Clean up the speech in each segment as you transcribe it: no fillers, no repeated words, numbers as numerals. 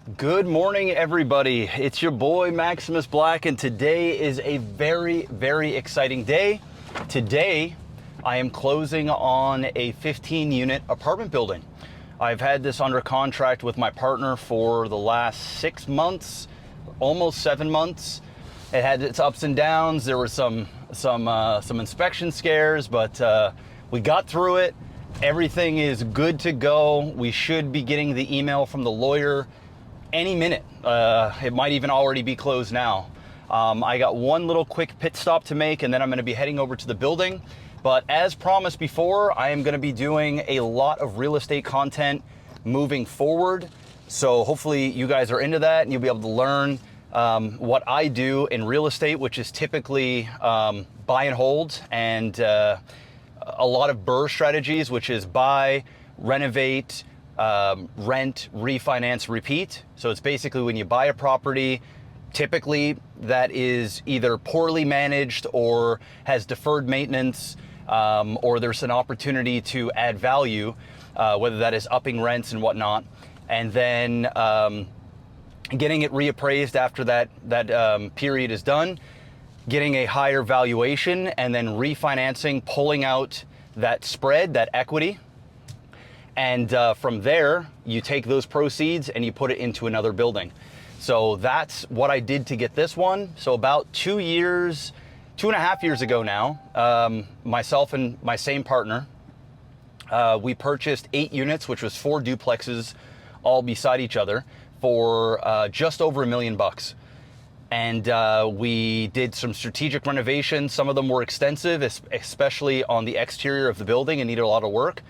Good morning, everybody. It's your boy MaximusBlack, and today is a very, very exciting day. Today, I am closing on a 15-unit apartment building. I've had this under contract with my partner for the last 6 months, almost 7 months. It had its ups and downs. There were some inspection scares, but we got through it. Everything is good to go. We should be getting the email from the lawyer any minute. It might even already be closed now. I got one little quick pit stop to make, and then I'm going to be heading over to the building. But as promised before, I am going to be doing a lot of real estate content moving forward. So hopefully you guys are into that and you'll be able to learn what I do in real estate, which is typically buy and hold, and a lot of BRRRR strategies, which is buy, renovate, rent, refinance, repeat. So it's basically when you buy a property, typically that is either poorly managed or has deferred maintenance, or there's an opportunity to add value, whether that is upping rents and whatnot, and then getting it reappraised after that period is done, getting a higher valuation, and then refinancing, pulling out that spread, that equity. And from there, you take those proceeds and you put it into another building. So that's what I did to get this one. So about 2.5 years ago now, myself and my same partner, we purchased 8 units, which was 4 duplexes all beside each other for just over $1 million. And we did some strategic renovations. Some of them were extensive, especially on the exterior of the building, and needed a lot of work.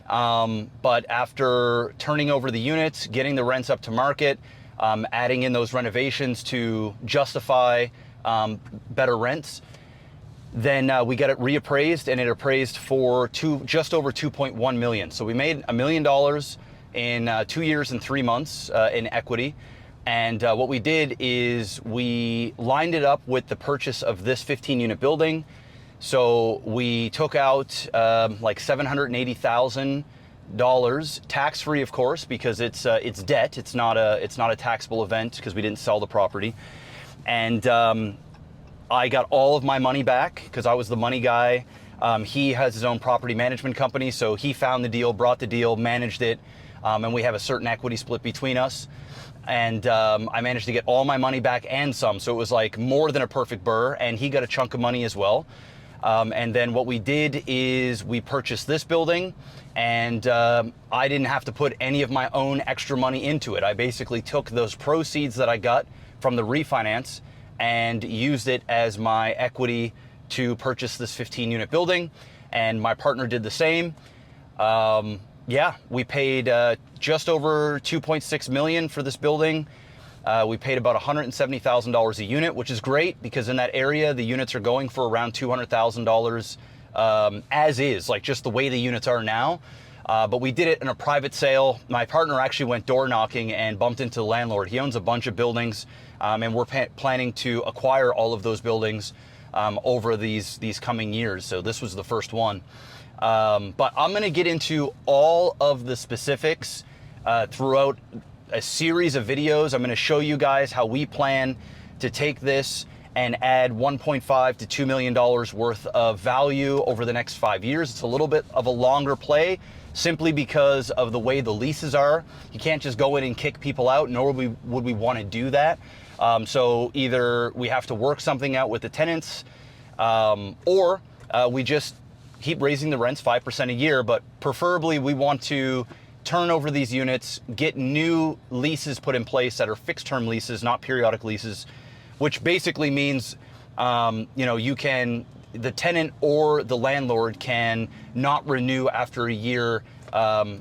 But after turning over the units, getting the rents up to market, adding in those renovations to justify better rents, then we got it reappraised, and it appraised for just over 2.1 million. So we made $1 million in 2 years and 3 months in equity. And what we did is we lined it up with the purchase of this 15-unit building. So we took out like $780,000, tax-free, of course, because it's debt. It's not a taxable event because we didn't sell the property. And I got all of my money back because I was the money guy. He has his own property management company, so he found the deal, brought the deal, managed it, and we have a certain equity split between us. And I managed to get all my money back and some, so it was like more than a perfect BRRRR, and he got a chunk of money as well. And then what we did is we purchased this building, and I didn't have to put any of my own extra money into it. I basically took those proceeds that I got from the refinance and used it as my equity to purchase this 15-unit building, and my partner did the same. Yeah, we paid just over $2.6 million for this building. We paid about $170,000 a unit, which is great because in that area, the units are going for around $200,000 as is, like just the way the units are now. But we did it in a private sale. My partner actually went door knocking and bumped into the landlord. He owns a bunch of buildings, and we're planning to acquire all of those buildings over these coming years. So this was the first one. But I'm going to get into all of the specifics throughout a series of videos. I'm going to show you guys how we plan to take this and add $1.5 to $2 million worth of value over the next 5 years. It's a little bit of a longer play simply because of the way the leases are. You can't just go in and kick people out, nor would we want to do that. So either we have to work something out with the tenants, or we just keep raising the rents 5% a year, but preferably we want to turn over these units, get new leases put in place that are fixed term leases, not periodic leases, which basically means, the tenant or the landlord can not renew after a year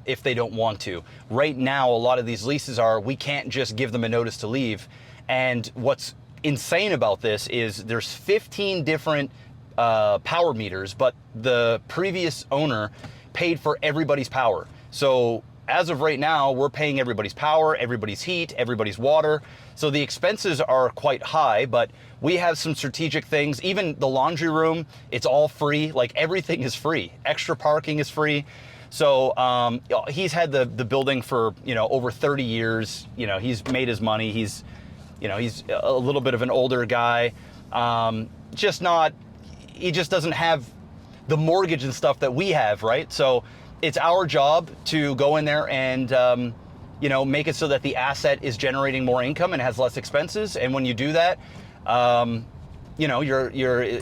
if they don't want to. Right now, a lot of these leases we can't just give them a notice to leave. And what's insane about this is there's 15 different power meters, but the previous owner paid for everybody's power. So as of right now, we're paying everybody's power, everybody's heat, everybody's water. So the expenses are quite high, but we have some strategic things. Even the laundry room, it's all free. Like everything is free. Extra parking is free. So he's had the building for, over 30 years. He's made his money. He's a little bit of an older guy. He just doesn't have the mortgage and stuff that we have, right? So it's our job to go in there and, make it so that the asset is generating more income and has less expenses. And when you do that, you're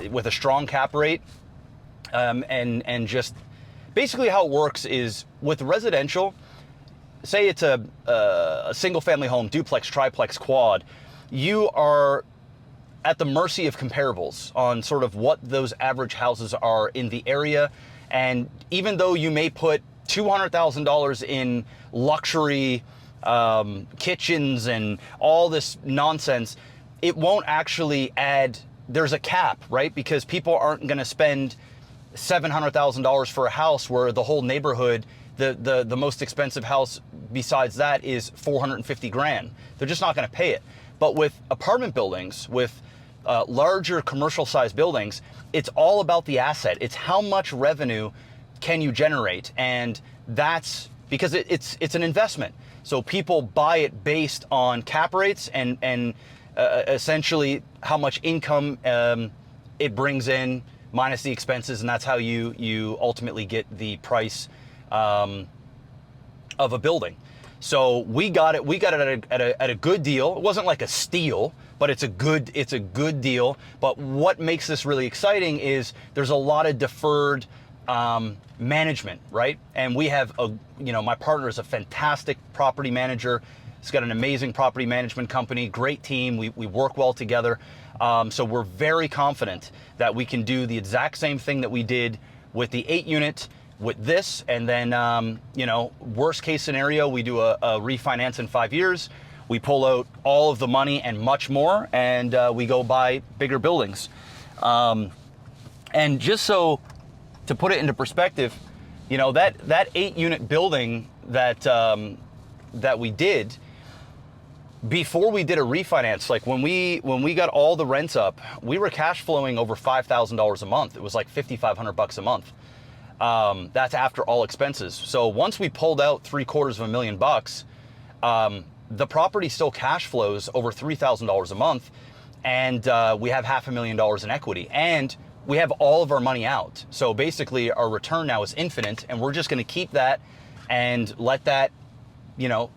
with a strong cap rate, and just basically how it works is with residential, say it's a single family home, duplex, triplex, quad, you are at the mercy of comparables on sort of what those average houses are in the area. And even though you may put $200,000 in luxury kitchens and all this nonsense, it won't actually add. There's a cap, right? Because people aren't going to spend $700,000 for a house where the whole neighborhood, the most expensive house besides that is 450 grand. They're just not going to pay it. But with apartment buildings, with larger commercial sized buildings, it's all about the asset. It's how much revenue can you generate, and that's because it's an investment. So people buy it based on cap rates and essentially how much income it brings in minus the expenses, and that's how you ultimately get the price of a building. So we got it at a good deal. It wasn't like a steal, but it's a good deal. But what makes this really exciting is there's a lot of deferred management, right? And we have my partner is a fantastic property manager. He's got an amazing property management company, great team. We work well together. So we're very confident that we can do the exact same thing that we did with the 8 unit with this. And then, worst case scenario, we do a refinance in 5 years. We pull out all of the money and much more, and we go buy bigger buildings. And just so to put it into perspective, that 8 unit building that we did, before we did a refinance, like when we got all the rents up, we were cash flowing over $5,000 a month. It was like $5,500 a month. That's after all expenses. So once we pulled out $750,000, the property still cash flows over $3,000 a month, and we have $500,000 in equity, and we have all of our money out. So basically, our return now is infinite, and we're just going to keep that and let that,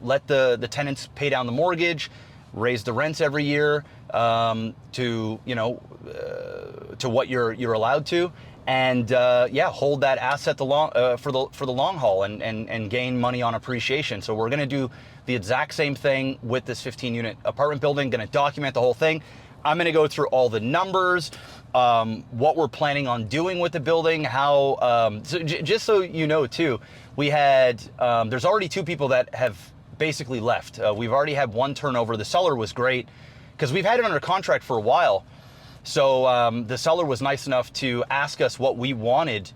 let the tenants pay down the mortgage, raise the rents every year to what you're allowed to. And hold that asset for the long haul and gain money on appreciation. So we're going to do the exact same thing with this 15-unit apartment building. Going to document the whole thing. I'm going to go through all the numbers, what we're planning on doing with the building, how. Just so you know, too, we had. There's already 2 people that have basically left. We've already had 1 turnover. The seller was great because we've had it under contract for a while. So the seller was nice enough to ask us what we wanted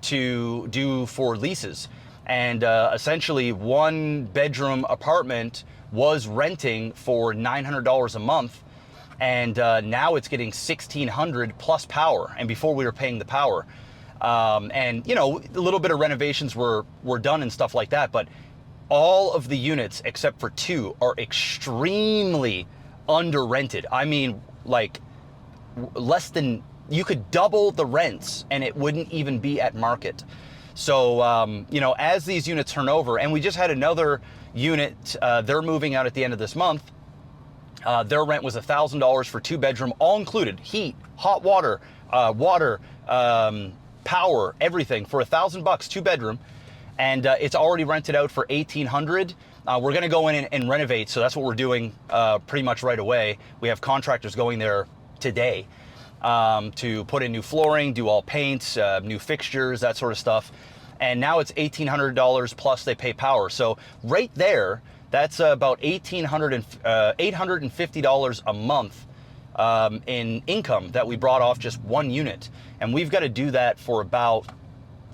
to do for leases. And essentially 1-bedroom apartment was renting for $900 a month. And now it's getting $1,600 plus power. And before we were paying the power. And a little bit of renovations were done and stuff like that. But all of the units except for 2 are extremely under rented. I mean, like, less than, you could double the rents and it wouldn't even be at market. So, as these units turn over, and we just had another unit, they're moving out at the end of this month. Their rent was $1,000 for 2-bedroom, all included, heat, hot water, power, everything for $1,000, 2-bedroom. And it's already rented out for $1,800. We're going to go in and renovate. So that's what we're doing pretty much right away. We have contractors going there today to put in new flooring, do all paints, new fixtures, that sort of stuff. And now it's $1,800 plus they pay power. So right there, that's about $850 a month in income that we brought off just 1 unit. And we've got to do that for about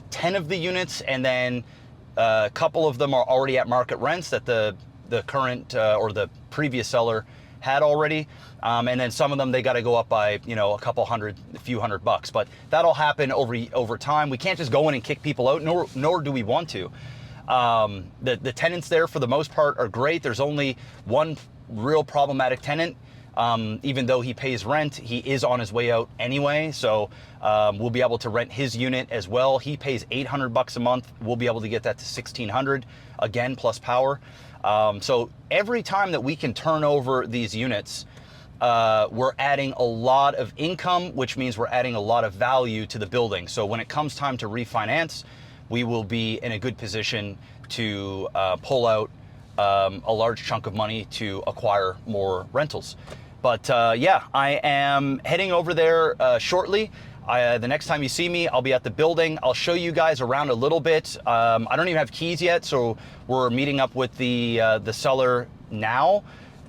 10 of the units, and then a couple of them are already at market rents that the current or the previous seller had already. And then some of them, they got to go up by, you know, a few hundred bucks. But that'll happen over time. We can't just go in and kick people out, nor do we want to. The tenants there, for the most part, are great. There's only one real problematic tenant. Even though he pays rent, he is on his way out anyway. So we'll be able to rent his unit as well. He pays $800 a month. We'll be able to get that to $1,600, again, plus power. So every time that we can turn over these units, we're adding a lot of income, which means we're adding a lot of value to the building. So when it comes time to refinance, we will be in a good position to pull out a large chunk of money to acquire more rentals. But yeah, I am heading over there shortly. The next time you see me, I'll be at the building. I'll show you guys around a little bit. I don't even have keys yet, so we're meeting up with the seller now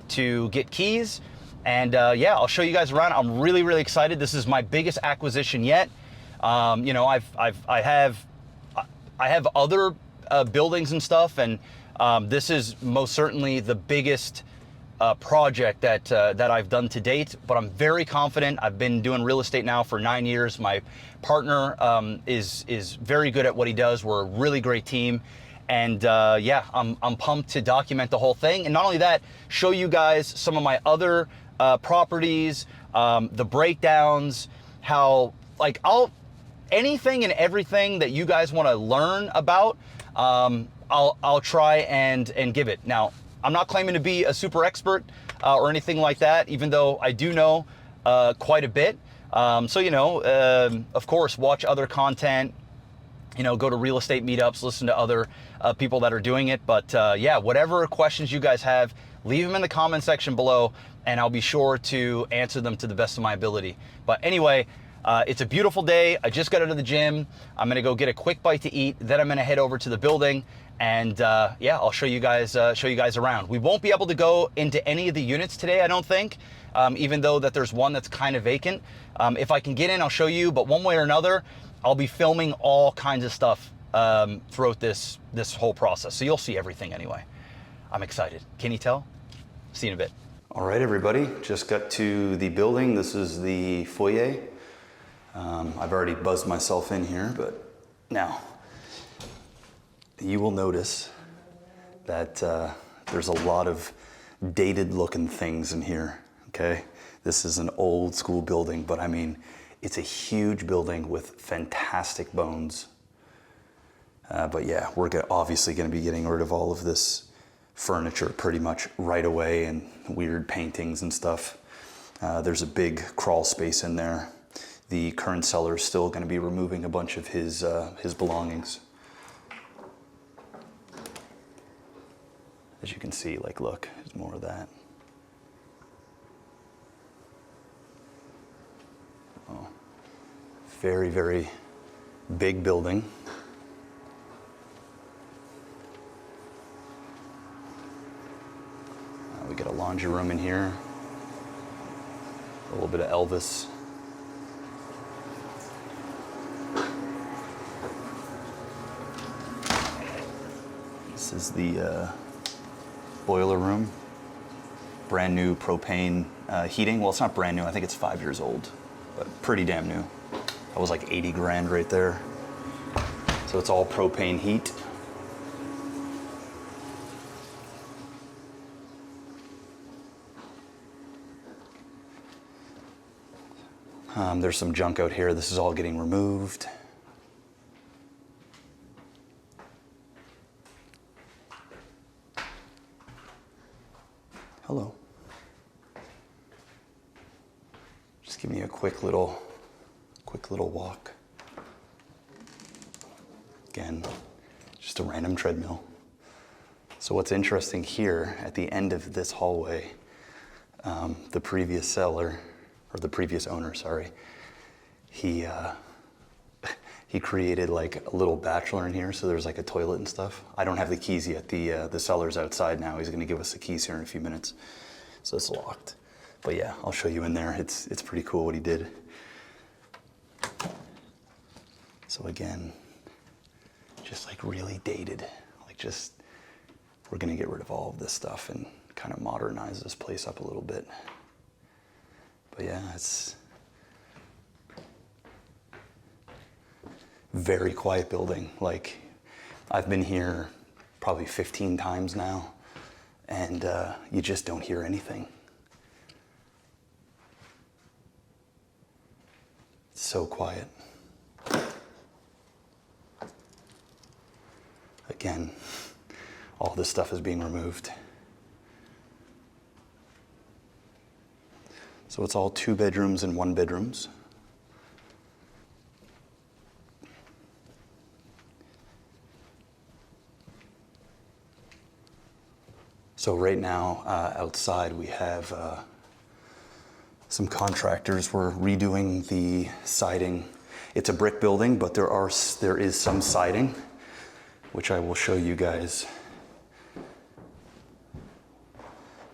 to get keys. And yeah, I'll show you guys around. I'm really, really excited. This is my biggest acquisition yet. You know, I have other buildings and stuff, and this is most certainly the biggest project that I've done to date, but I'm very confident. I've been doing real estate now for 9 years. My partner is very good at what he does. We're a really great team. And yeah, I'm pumped to document the whole thing. And not only that, show you guys some of my other properties, the breakdowns, how, like, anything and everything that you guys want to learn about, I'll try and give it. Now, I'm not claiming to be a super expert or anything like that, even though I do know quite a bit. So, you know, of course, watch other content, you know, go to real estate meetups, listen to other people that are doing it. But yeah, whatever questions you guys have, leave them in the comment section below, and I'll be sure to answer them to the best of my ability. But anyway, it's a beautiful day. I just got out of the gym. I'm gonna go get a quick bite to eat. Then I'm gonna head over to the building, and yeah, I'll show you guys around. We won't be able to go into any of the units today, I don't think, even though that there's one that's kind of vacant. If I can get in, I'll show you. But one way or another, I'll be filming all kinds of stuff throughout this whole process. So you'll see everything anyway. I'm excited. Can you tell? See you in a bit. All right, everybody, just got to the building. This is the foyer. I've already buzzed myself in here, but now you will notice that there's a lot of dated looking things in here, okay? This is an old school building, but I mean, it's a huge building with fantastic bones. But yeah, we're obviously gonna be getting rid of all of this furniture pretty much right away, and weird paintings and stuff. There's a big crawl space in there. The current seller is still going to be removing a bunch of his belongings. As you can see, like, look, there's more of that. Oh, very, very big building. We got a laundry room in here. A little bit of Elvis. This is the boiler room. Brand new propane heating. Well, it's not brand new. I think it's 5 years old, but pretty damn new. That was like 80 grand right there. So it's all propane heat. There's some junk out here. This is all getting removed. Hello. Just giving you a quick little walk. Again, just a random treadmill. So what's interesting here at the end of this hallway, the previous seller, or the previous owner, sorry, he created like a little bachelor in here, so there's like a toilet and stuff. I don't have the keys yet. The seller's outside now. He's gonna give us the keys here in a few minutes. So it's locked. But yeah, I'll show you in there. It's pretty cool what he did. So again, just like really dated. Like, just, we're gonna get rid of all of this stuff and kind of modernize this place up a little bit. But yeah, it's very quiet building. Like, I've been here probably 15 times now, and you just don't hear anything. It's so quiet. Again, all this stuff is being removed. So it's all 2 bedrooms and 1 bedrooms. So right now, outside we have some contractors. We're redoing the siding. It's a brick building, but there is some siding, which I will show you guys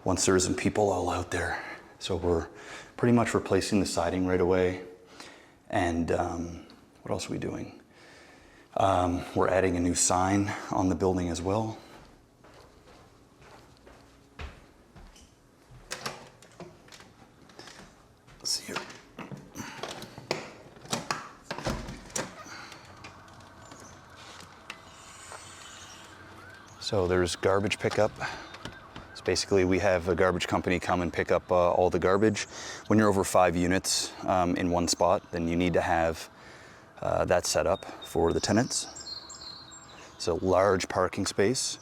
once there isn't people all out there. So we're pretty much replacing the siding right away. And what else are we doing? We're adding a new sign on the building as well. Let's see here. So there's garbage pickup. So basically we have a garbage company come and pick up all the garbage. When you're over 5 units in one spot, then you need to have that set up for the tenants. So large parking space.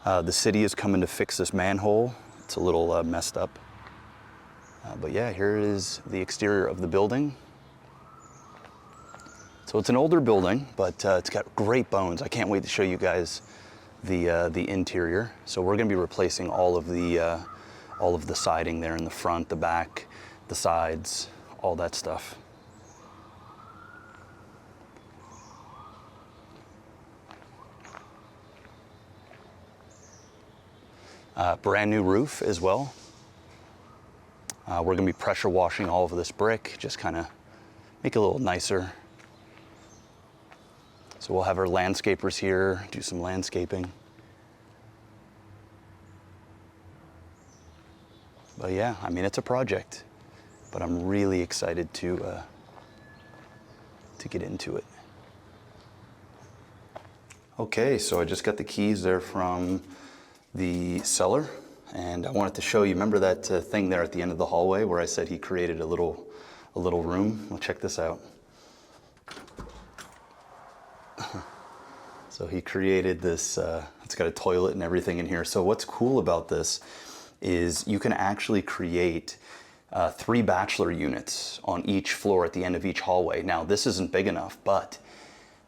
The city is coming to fix this manhole. It's a little messed up. But yeah, here is the exterior of the building. So it's an older building, but it's got great bones. I can't wait to show you guys the interior. So we're going to be replacing all of the siding there in the front, the back, the sides, all that stuff. Brand new roof as well. We're going to be pressure washing all of this brick, just kind of make it a little nicer. So we'll have our landscapers here, do some landscaping. But yeah, I mean, it's a project, but I'm really excited to get into it. Okay, so I just got the keys there from the seller, and I wanted to show you, remember that thing there at the end of the hallway where I said he created a little room? Well, check this out. So he created this, it's got a toilet and everything in here. So what's cool about this is you can actually create 3 bachelor units on each floor at the end of each hallway. Now this isn't big enough, but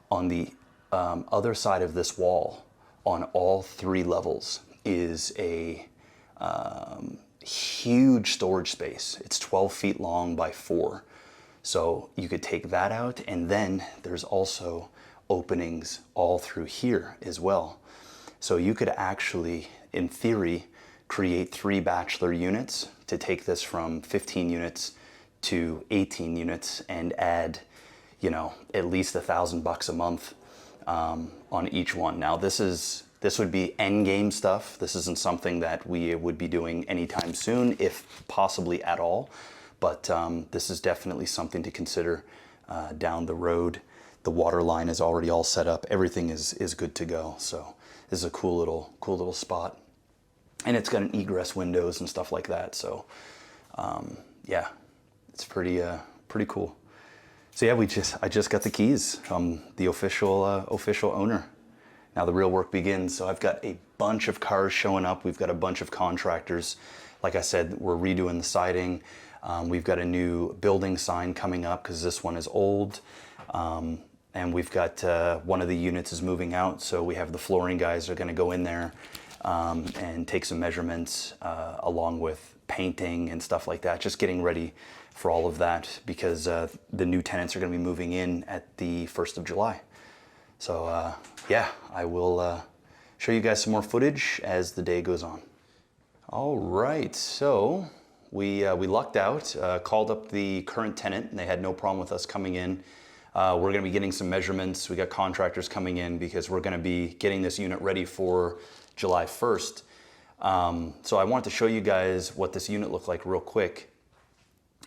on the other side of this wall, on all 3 levels, is a huge storage space. It's 12 feet long by 4. So you could take that out, and then there's also openings all through here as well. So you could actually, in theory, create 3 bachelor units to take this from 15 units to 18 units and add, you know, at least $1,000 a month on each one. Now this would be end game stuff. This isn't something that we would be doing anytime soon, if possibly at all. But this is definitely something to consider down the road. The water line is already all set up. Everything is good to go. So this is a cool little spot. And it's got an egress windows and stuff like that. So yeah, it's pretty cool. So yeah, I just got the keys from the official owner. Now the real work begins. So I've got a bunch of cars showing up. We've got a bunch of contractors. Like I said, we're redoing the siding. We've got a new building sign coming up because this one is old. And we've got one of the units is moving out. So we have the flooring guys are going to go in there and take some measurements along with painting and stuff like that. Just getting ready for all of that because the new tenants are going to be moving in at the 1st of July. So yeah, I will show you guys some more footage as the day goes on. All right, so we lucked out, called up the current tenant, and they had no problem with us coming in. We're going to be getting some measurements. We got contractors coming in because we're going to be getting this unit ready for July 1st. So I wanted to show you guys what this unit looked like real quick.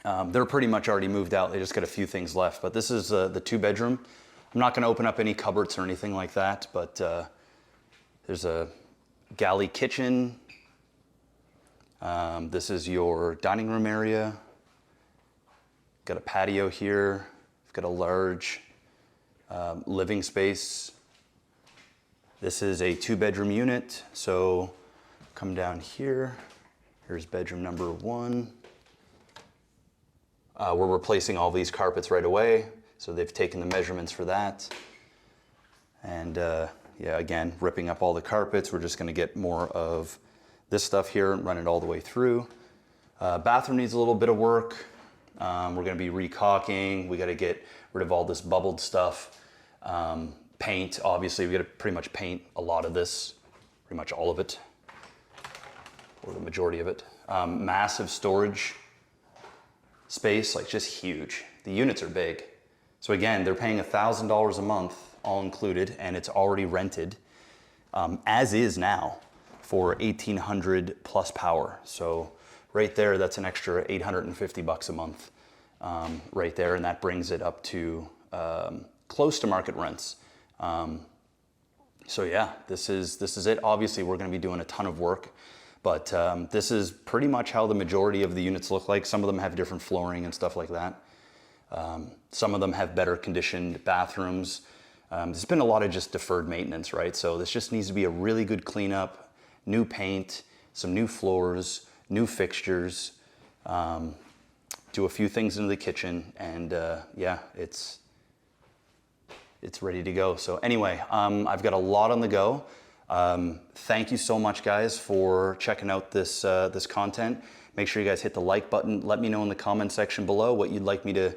They're pretty much already moved out. They just got a few things left, but this is the 2-bedroom. I'm not gonna open up any cupboards or anything like that, but there's a galley kitchen. This is your dining room area. Got a patio here. We've got a large living space. This is a 2-bedroom unit. So come down here. Here's bedroom number 1. We're replacing all these carpets right away. So they've taken the measurements for that. And yeah, again, ripping up all the carpets. We're just gonna get more of this stuff here and run it all the way through. Bathroom needs a little bit of work. We're gonna be recaulking. We gotta get rid of all this bubbled stuff. Paint, obviously, we gotta pretty much paint a lot of this, pretty much all of it, or the majority of it. Massive storage space, like just huge. The units are big. So again, they're paying $1,000 a month, all included, and it's already rented, as is now, for 1,800 plus power. So right there, that's an extra 850 bucks a month, right there, and that brings it up to close to market rents. So yeah, this is it. Obviously, we're gonna be doing a ton of work, but this is pretty much how the majority of the units look like. Some of them have different flooring and stuff like that. Some of them have better conditioned bathrooms. There's been a lot of just deferred maintenance, right? So this just needs to be a really good cleanup, new paint, some new floors, new fixtures, do a few things into the kitchen, and yeah, it's ready to go. So anyway, I've got a lot on the go. Thank you so much, guys, for checking out this this content. Make sure you guys hit the like button. Let me know in the comment section below what you'd like me to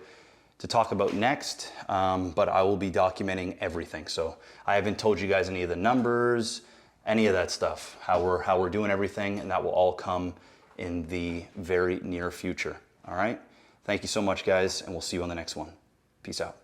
talk about next, but I will be documenting everything. So I haven't told you guys any of the numbers, any of that stuff, how we're doing everything, and that will all come in the very near future. All right? Thank you so much, guys, and we'll see you on the next one. Peace out.